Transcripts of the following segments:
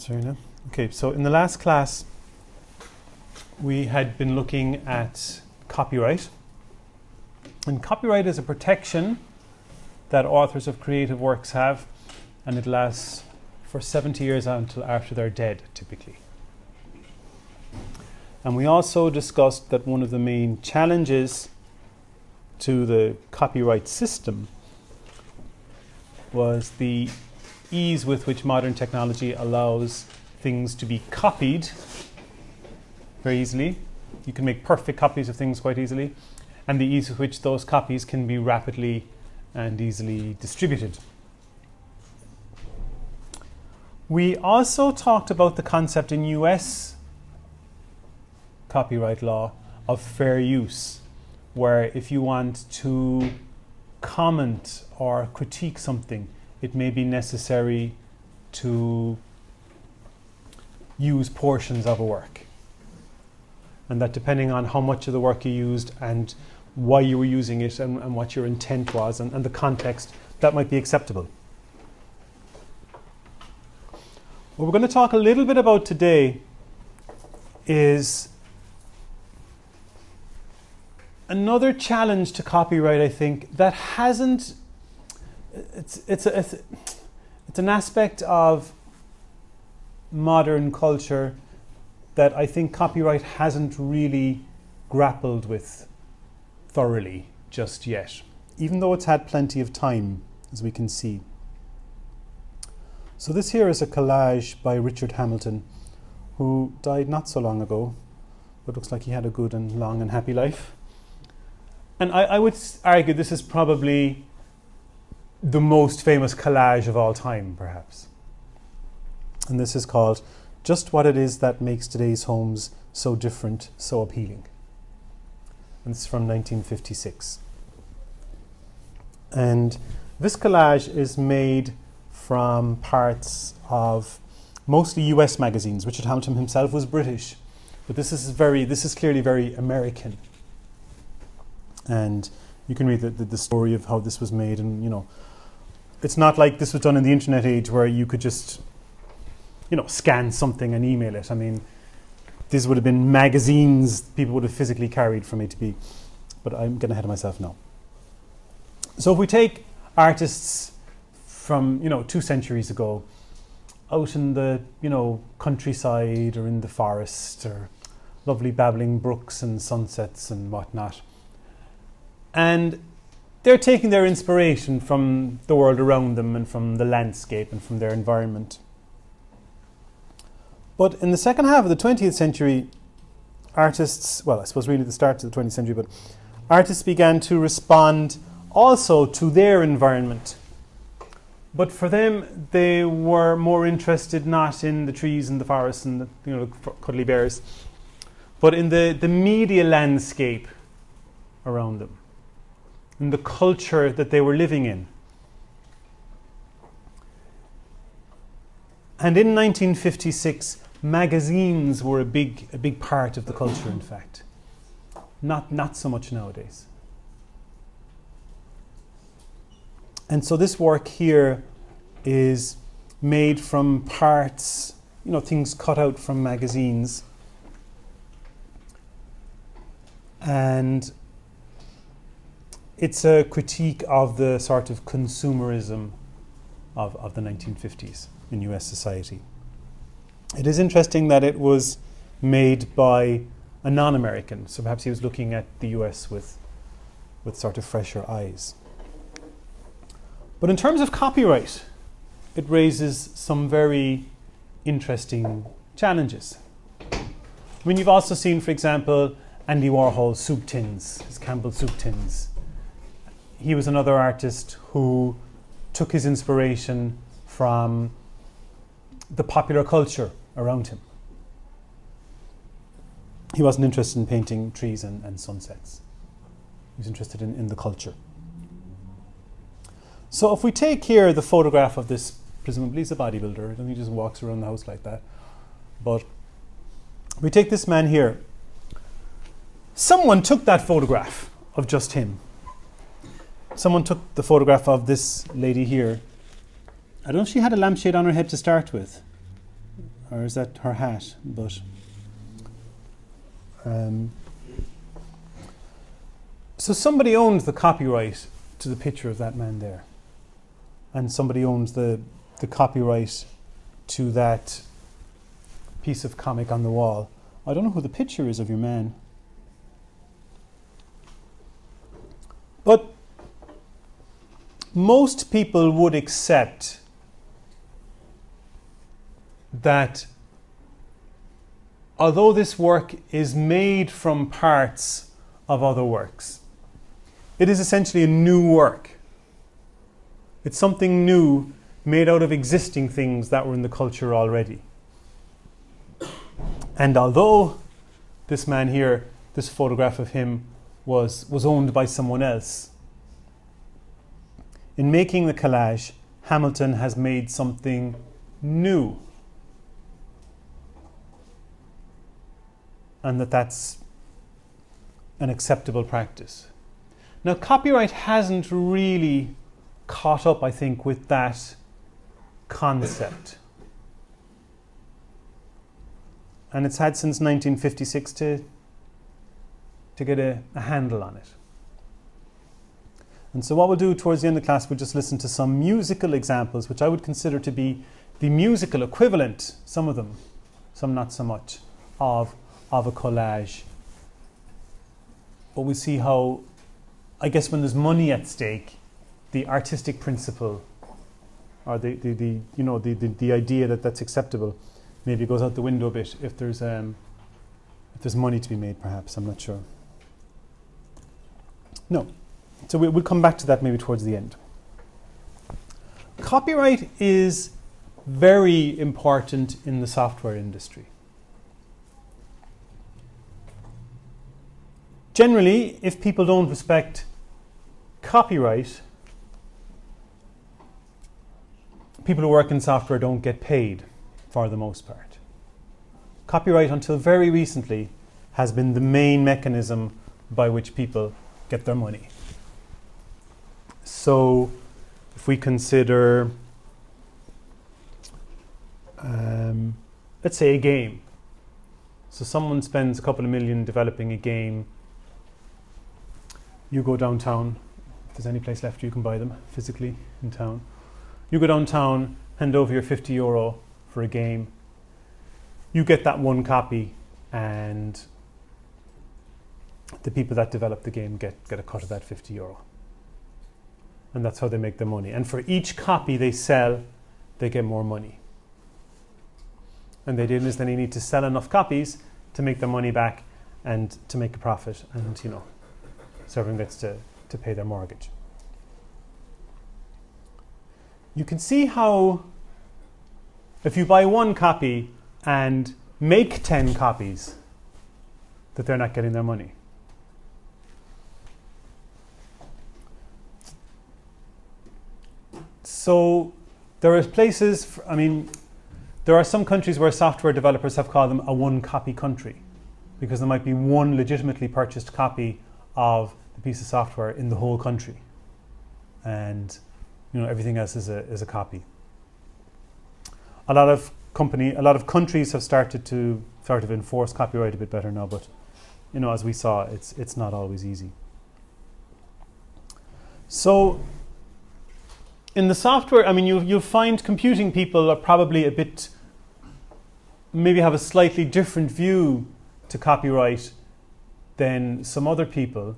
Sorry now. Okay, so in the last class we had been looking at copyright. And copyright is a protection that authors of creative works have, and it lasts for 70 years until after they're dead, typically. And we also discussed that one of the main challenges to the copyright system was the ease with which modern technology allows things to be copied very easily. You can make perfect copies of things quite easily, and the ease with which those copies can be rapidly and easily distributed. We also talked about the concept in US copyright law of fair use, where if you want to comment or critique something, it may be necessary to use portions of a work. And that depending on how much of the work you used and why you were using it and what your intent was and the context, that might be acceptable. What we're going to talk a little bit about today is another challenge to copyright, I think, that hasn't, it's an aspect of modern culture that I think copyright hasn't really grappled with thoroughly just yet, even though it's had plenty of time, as we can see. So this here is a collage by Richard Hamilton, who died not so long ago, but looks like he had a good and long and happy life. And I would argue this is probably the most famous collage of all time, perhaps. And this is called "Just What It Is That Makes Today's Homes So Different, So Appealing." And it's from 1956. And this collage is made from parts of mostly US magazines. Richard Hamilton himself was British, but this is clearly very American. And you can read the story of how this was made, and it's not like this was done in the internet age where you could just scan something and email it. I mean, these would have been magazines people would have physically carried from A to B. But I'm getting ahead of myself now. So if we take artists from 2 centuries ago, out in the countryside or in the forest, or lovely babbling brooks and sunsets and whatnot, and they're taking their inspiration from the world around them and from the landscape and from their environment. But in the second half of the 20th century, artists, well, I suppose really the start of the 20th century, but artists began to respond also to their environment. But for them, they were more interested not in the trees and the forests and the cuddly bears, but in the media landscape around them, in the culture that they were living in. And in 1956, magazines were a big part of the culture, in fact. Not so much nowadays. And so this work here is made from parts, things cut out from magazines. And it's a critique of the sort of consumerism of the 1950s in US society. It is interesting that it was made by a non-American, so perhaps he was looking at the US with sort of fresher eyes. But in terms of copyright, it raises some very interesting challenges. I mean, you've also seen, for example, Andy Warhol's soup tins, his Campbell soup tins. He was another artist who took his inspiration from the popular culture around him. He wasn't interested in painting trees and sunsets. He was interested in the culture. So if we take here the photograph of this, presumably he's a bodybuilder, I don't think he just walks around the house like that. But we take this man here. Someone took that photograph of just him. Someone took the photograph of this lady here. I don't know if she had a lampshade on her head to start with. or is that her hat? But so somebody owns the copyright to the picture of that man there, and somebody owns the copyright to that piece of comic on the wall. I don't know who the picture is of your man, but most people would accept that although this work is made from parts of other works, it is essentially a new work. It's something new made out of existing things that were in the culture already. And although this man here, this photograph of him, was owned by someone else, in making the collage, Hamilton has made something new. And that's an acceptable practice. Now, copyright hasn't really caught up, I think, with that concept. And it's had since 1956 to get a handle on it. And so what we'll do towards the end of the class, we'll just listen to some musical examples, which I would consider to be the musical equivalent, some of them, some not so much, of a collage. But we see how, I guess when there's money at stake, the artistic principle, or the idea that that's acceptable, maybe goes out the window a bit if there's money to be made, perhaps. I'm not sure. No. So we'll come back to that maybe towards the end. Copyright is very important in the software industry. Generally, if people don't respect copyright, people who work in software don't get paid for the most part. Copyright, until very recently, has been the main mechanism by which people get their money. So, if we consider, let's say a game. So someone spends a couple of million developing a game. You go downtown. If there's any place left, you can buy them physically in town. You go downtown, hand over your €50 for a game. You get that one copy, and the people that develop the game get a cut of that €50. And that's how they make their money. And for each copy they sell, they get more money. And the idea is then you need to sell enough copies to make their money back and to make a profit, and so everyone gets to pay their mortgage. You can see how if you buy one copy and make 10 copies, that they're not getting their money. So there are places, there are some countries where software developers have called them a one-copy country, because there might be one legitimately purchased copy of the piece of software in the whole country, and everything else is a copy. A lot of countries have started to enforce copyright a bit better now, but as we saw, it's not always easy. So in the software, you'll find computing people are probably maybe have a slightly different view to copyright than some other people,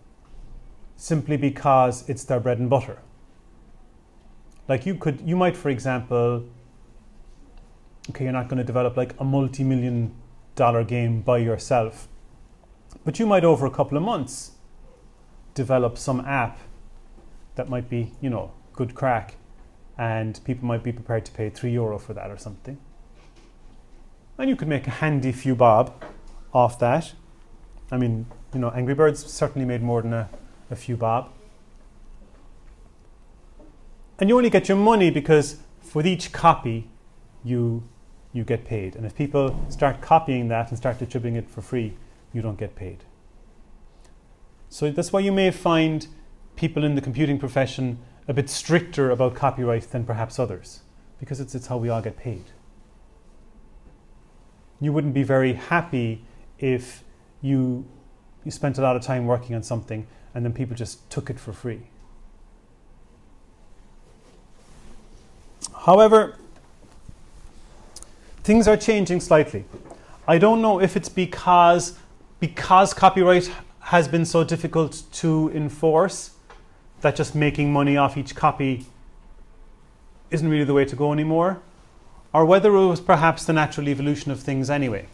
simply because it's their bread and butter. Like you might, for example, okay, you're not going to develop like a multi-million-dollar game by yourself, but you might over a couple of months develop some app that might be, good crack, and people might be prepared to pay €3 for that or something. And you could make a handy few bob off that. Angry Birds certainly made more than a few bob. And you only get your money because for each copy you get paid. And if people start copying that and start distributing it for free, you don't get paid. So that's why you may find people in the computing profession a bit stricter about copyright than perhaps others, because it's how we all get paid. You wouldn't be very happy if you spent a lot of time working on something and then people just took it for free. However, things are changing slightly. I don't know if it's because copyright has been so difficult to enforce that just making money off each copy isn't really the way to go anymore, or whether it was perhaps the natural evolution of things anyway.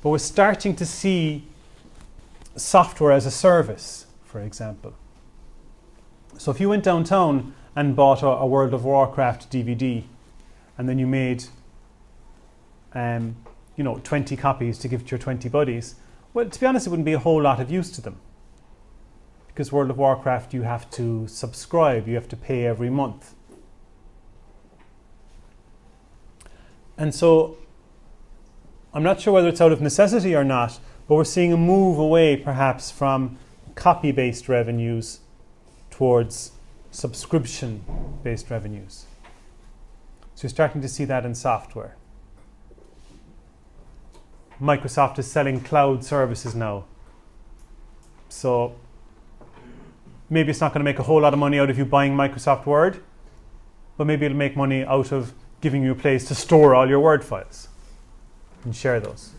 But we're starting to see software as a service, for example. So if you went downtown and bought a World of Warcraft DVD, and then you made 20 copies to give to your 20 buddies, well, to be honest, it wouldn't be a whole lot of use to them. Because World of Warcraft, you have to subscribe, you have to pay every month. And so, I'm not sure whether it's out of necessity or not, but we're seeing a move away perhaps from copy-based revenues towards subscription-based revenues. So you're starting to see that in software. Microsoft is selling cloud services now. So maybe it's not going to make a whole lot of money out of you buying Microsoft Word, but maybe it'll make money out of giving you a place to store all your Word files and share those.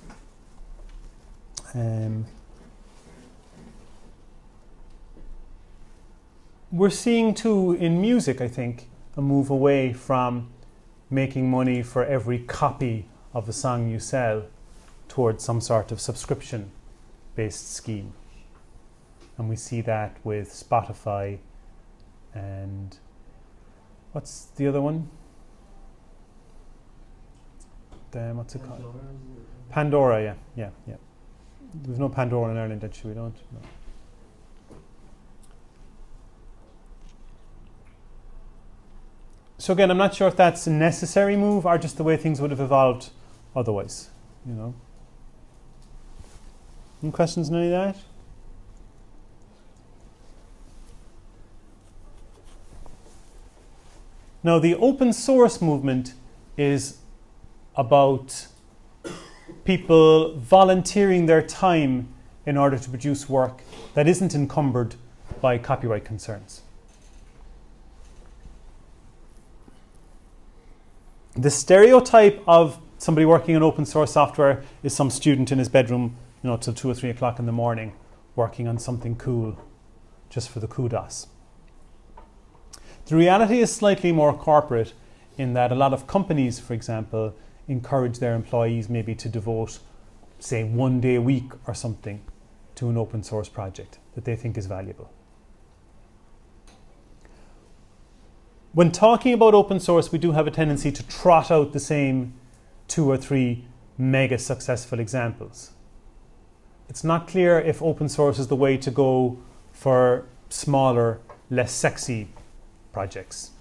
We're seeing too in music, I think, a move away from making money for every copy of a song you sell towards some sort of subscription-based scheme. And we see that with Spotify and what's the other one? What's it called? Pandora, yeah. There's no Pandora in Ireland, actually, we don't. No. So again, I'm not sure if that's a necessary move or just the way things would have evolved otherwise, Any questions on any of that? Now, the open source movement is about people volunteering their time in order to produce work that isn't encumbered by copyright concerns. The stereotype of somebody working on open source software is some student in his bedroom, till 2 or 3 o'clock in the morning, working on something cool just for the kudos. The reality is slightly more corporate in that a lot of companies, for example, encourage their employees maybe to devote, say, 1 day a week or something to an open source project that they think is valuable. When talking about open source, we do have a tendency to trot out the same 2 or 3 mega successful examples. It's not clear if open source is the way to go for smaller, less sexy projects.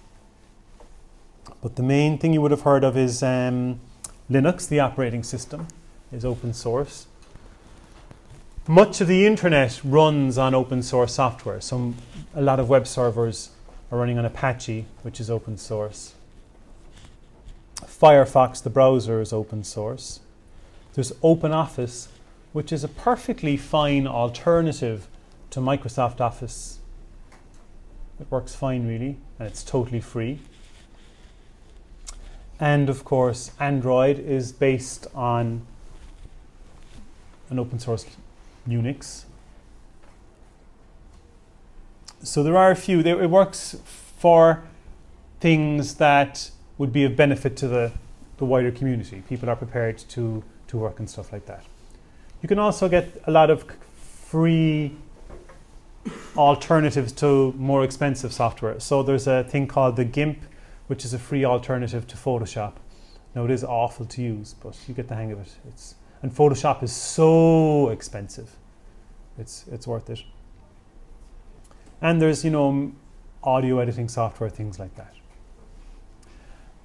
But the main thing you would have heard of is Linux, the operating system, is open source. Much of the internet runs on open source software. So a lot of web servers are running on Apache, which is open source. Firefox, the browser, is open source. There's OpenOffice, which is a perfectly fine alternative to Microsoft Office. It works fine, really, and it's totally free. And of course, Android is based on an open source Unix. So there are a few. It works for things that would be of benefit to the wider community. People are prepared to work and stuff like that. You can also get a lot of free alternatives to more expensive software. So there's a thing called the GIMP, which is a free alternative to Photoshop. Now it is awful to use, but you get the hang of it. And Photoshop is so expensive. It's worth it. And there's, audio editing software, things like that.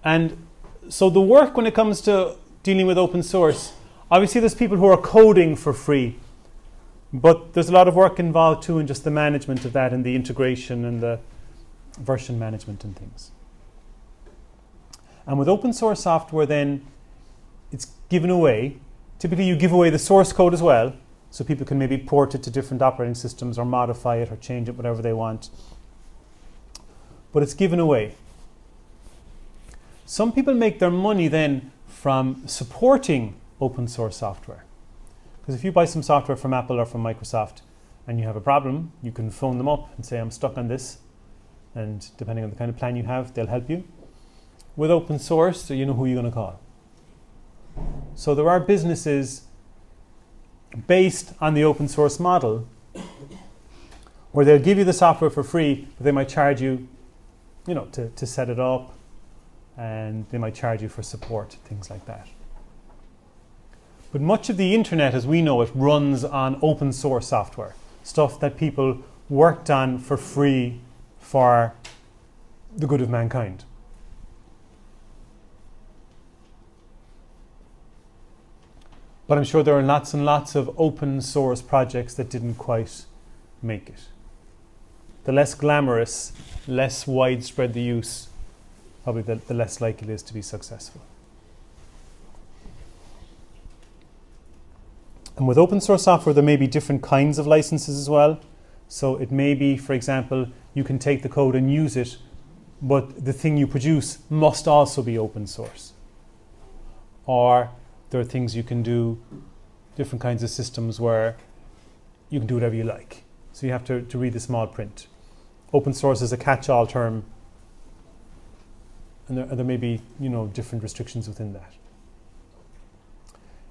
And so the work when it comes to dealing with open source, obviously there's people who are coding for free, but there's a lot of work involved too in just the management of that and the integration and the version management and things. And with open source software then, it's given away Typically you give away the source code as well, so people can maybe port it to different operating systems or modify it or change it, whatever they want. But it's given away. Some people make their money then from supporting open source software. Because if you buy some software from Apple or from Microsoft and you have a problem, you can phone them up and say, I'm stuck on this. And depending on the kind of plan you have, they'll help you. With open source, so you know who you're going to call. So there are businesses based on the open source model where they'll give you the software for free, but they might charge you, to set it up, and they might charge you for support, things like that. But much of the internet as we know it runs on open source software, stuff that people worked on for free for the good of mankind. But I'm sure there are lots and lots of open source projects that didn't quite make it. The less glamorous, less widespread the use, probably the less likely it is to be successful. And with open source software, there may be different kinds of licenses as well. So it may be, for example, you can take the code and use it, but the thing you produce must also be open source. Or there are things you can do, different kinds of systems where you can do whatever you like. So you have to read the small print. Open source is a catch-all term, and there may be different restrictions within that.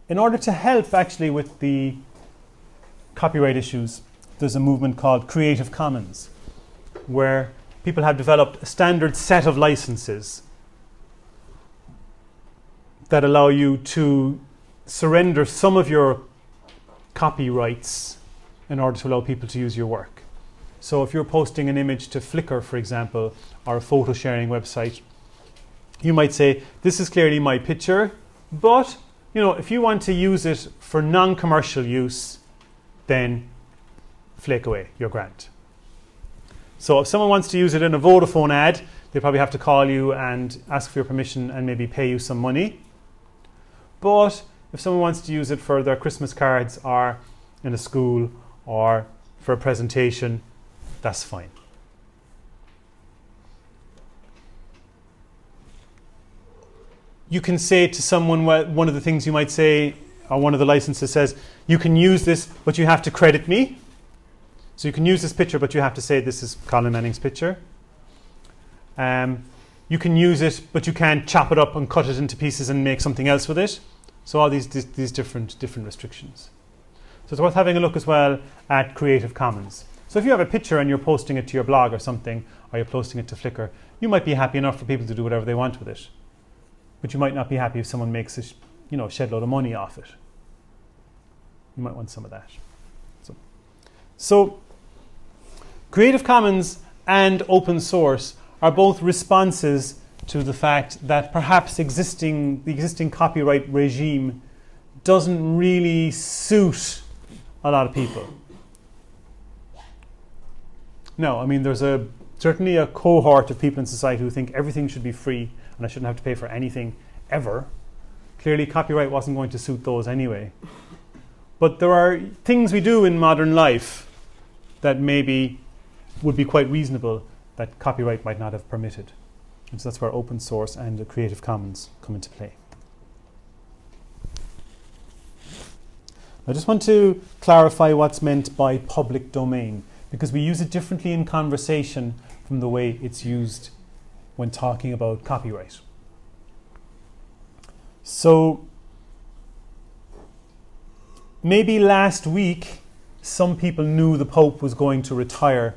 In order to help actually with the copyright issues, there's a movement called Creative Commons, where people have developed a standard set of licenses that allow you to surrender some of your copyrights in order to allow people to use your work. So if you're posting an image to Flickr, for example, or a photo sharing website, you might say, this is clearly my picture, but if you want to use it for non-commercial use, then flake away your grant. So if someone wants to use it in a Vodafone ad, they probably have to call you and ask for your permission and maybe pay you some money. But if someone wants to use it for their Christmas cards or in a school or for a presentation, that's fine. You can say to someone, one of the things you might say, or one of the licenses says, you can use this, but you have to credit me. So you can use this picture, but you have to say this is Colin Manning's picture. You can use it, but you can't chop it up and cut it into pieces and make something else with it. So all these different restrictions. So it's worth having a look as well at Creative Commons. So if you have a picture and you're posting it to your blog or something, or you're posting it to Flickr, you might be happy enough for people to do whatever they want with it. But you might not be happy if someone makes a shed load of money off it. You might want some of that. So Creative Commons and open source are both responses to the fact that perhaps the existing copyright regime doesn't really suit a lot of people. No, I mean, there's certainly a cohort of people in society who think everything should be free and I shouldn't have to pay for anything ever. Clearly, copyright wasn't going to suit those anyway. But there are things we do in modern life that maybe would be quite reasonable that copyright might not have permitted. And so that's where open source and the Creative Commons come into play. I just want to clarify what's meant by public domain, because we use it differently in conversation from the way it's used when talking about copyright. So maybe last week some people knew the Pope was going to retire,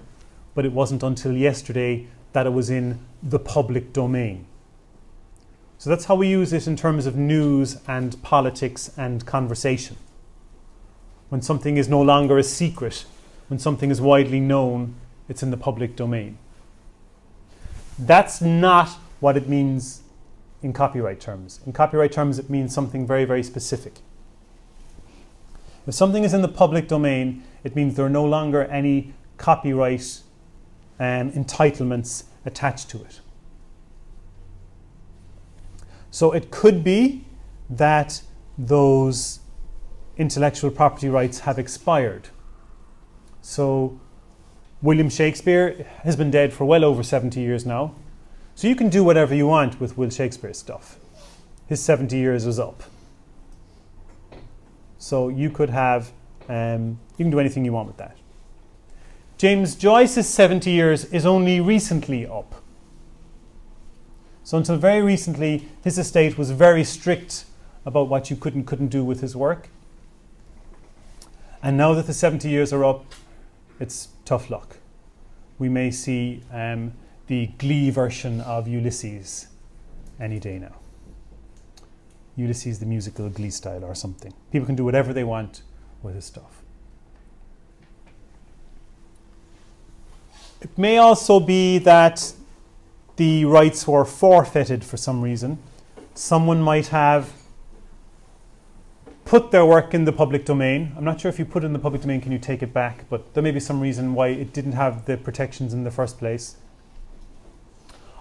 but it wasn't until yesterday that it was in the public domain. So that's how we use it in terms of news and politics and conversation. When something is no longer a secret, when something is widely known, it's in the public domain. That's not what it means in copyright terms. In copyright terms, it means something very, very specific. If something is in the public domain, it means there are no longer any copyright entitlements attached to it. So it could be that those intellectual property rights have expired. So William Shakespeare has been dead for well over 70 years now. So you can do whatever you want with Will Shakespeare stuff. His 70 years is up. So you could have, you can do anything you want with that. James Joyce's 70 years is only recently up. So until very recently, his estate was very strict about what you could and couldn't do with his work. And now that the 70 years are up, it's tough luck. We may see the Glee version of Ulysses any day now. Ulysses the musical Glee style or something. People can do whatever they want with his stuff. It may also be that the rights were forfeited for some reason. Someone might have put their work in the public domain. I'm not sure if you put it in the public domain, can you take it back? But there may be some reason why it didn't have the protections in the first place.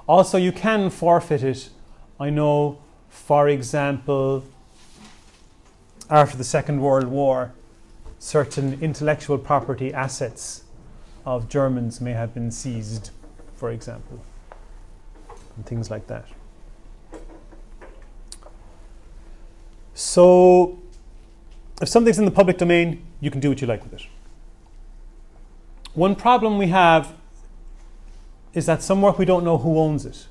Also, you can forfeit it. I know, for example, after the Second World War, certain intellectual property assets of Germans may have been seized, for example, and things like that. So, if something's in the public domain, you can do what you like with it. One problem we have is that some work we don't know who owns it.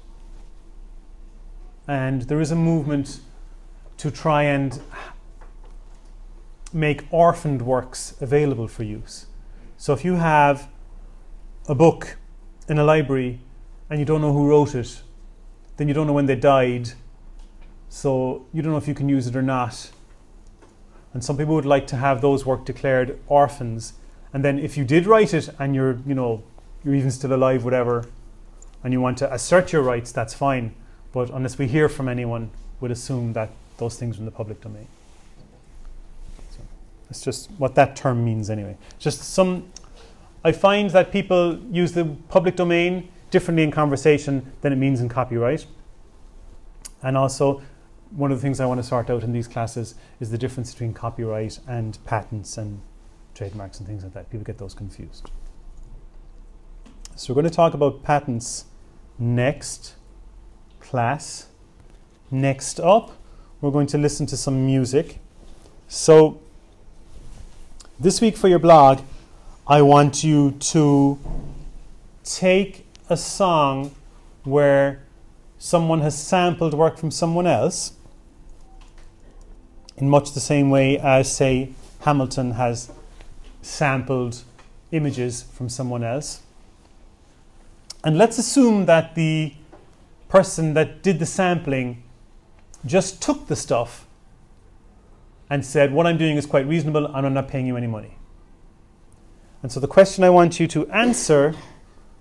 And there is a movement to try and make orphaned works available for use. So if you have a book in a library and you don't know who wrote it, then you don't know when they died, so you don't know if you can use it or not. And some people would like to have those work declared orphans. And then if you did write it and you're even still alive, whatever, and you want to assert your rights, that's fine. But unless we hear from anyone, we'll assume that those things are in the public domain. So that's just what that term means anyway. I find that people use the public domain differently in conversation than it means in copyright. And also, one of the things I want to sort out in these classes is the difference between copyright and patents and trademarks and things like that. People get those confused. So we're going to talk about patents next class. Next up, we're going to listen to some music. So this week for your blog, I want you to take a song where someone has sampled work from someone else in much the same way as, say, Hamilton has sampled images from someone else. And let's assume that the person that did the sampling just took the stuff and said, what I'm doing is quite reasonable and I'm not paying you any money. And so the question I want you to answer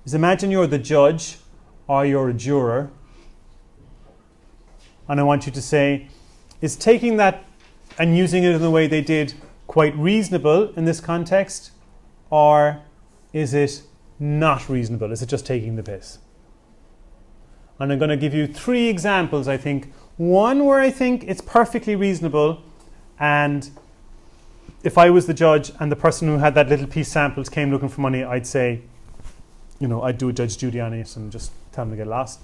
is, imagine you're the judge or you're a juror, and I want you to say, is taking that and using it in the way they did quite reasonable in this context, or is it not reasonable? Is it just taking the piss? And I'm going to give you 3 examples, I think. One where I think it's perfectly reasonable, and if I was the judge and the person who had that little piece samples came looking for money, I'd say, I'd do a Judge Judy on it and just tell them to get lost.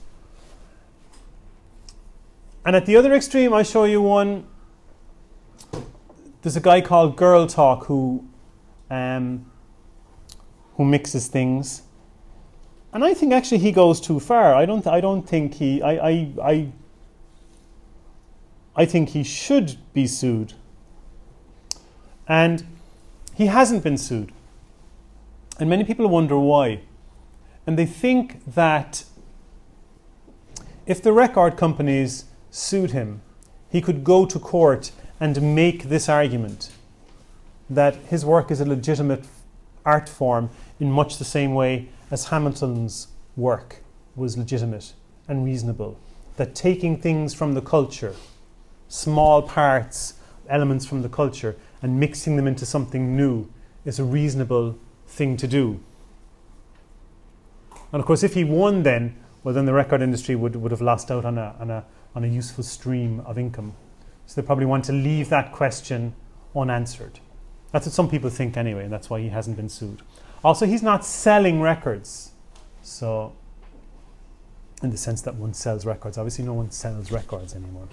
And at the other extreme, I show you one. There's a guy called Girl Talk who mixes things, and I think actually he goes too far. I think he should be sued, and he hasn't been sued. And many people wonder why, and they think that if the record companies sued him, he could go to court and make this argument that his work is a legitimate art form in much the same way as Hamilton's work was legitimate and reasonable. That taking things from the culture, small parts, elements from the culture, and mixing them into something new is a reasonable thing to do. And of course, if he won then, well, then the record industry would have lost out on a useful stream of income. So they probably want to leave that question unanswered. That's what some people think anyway, and that's why he hasn't been sued. Also, he's not selling records. So, in the sense that one sells records. Obviously, no one sells records anymore.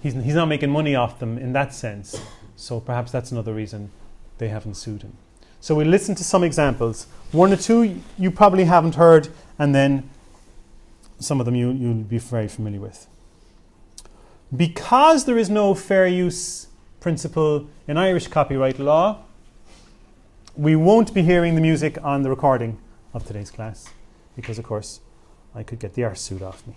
He's not making money off them in that sense. So perhaps that's another reason they haven't sued him. So we'll listen to some examples. One or two you probably haven't heard, and then some of them you'll be very familiar with. Because there is no fair use principle in Irish copyright law, we won't be hearing the music on the recording of today's class, because of course I could get the arse suit off me.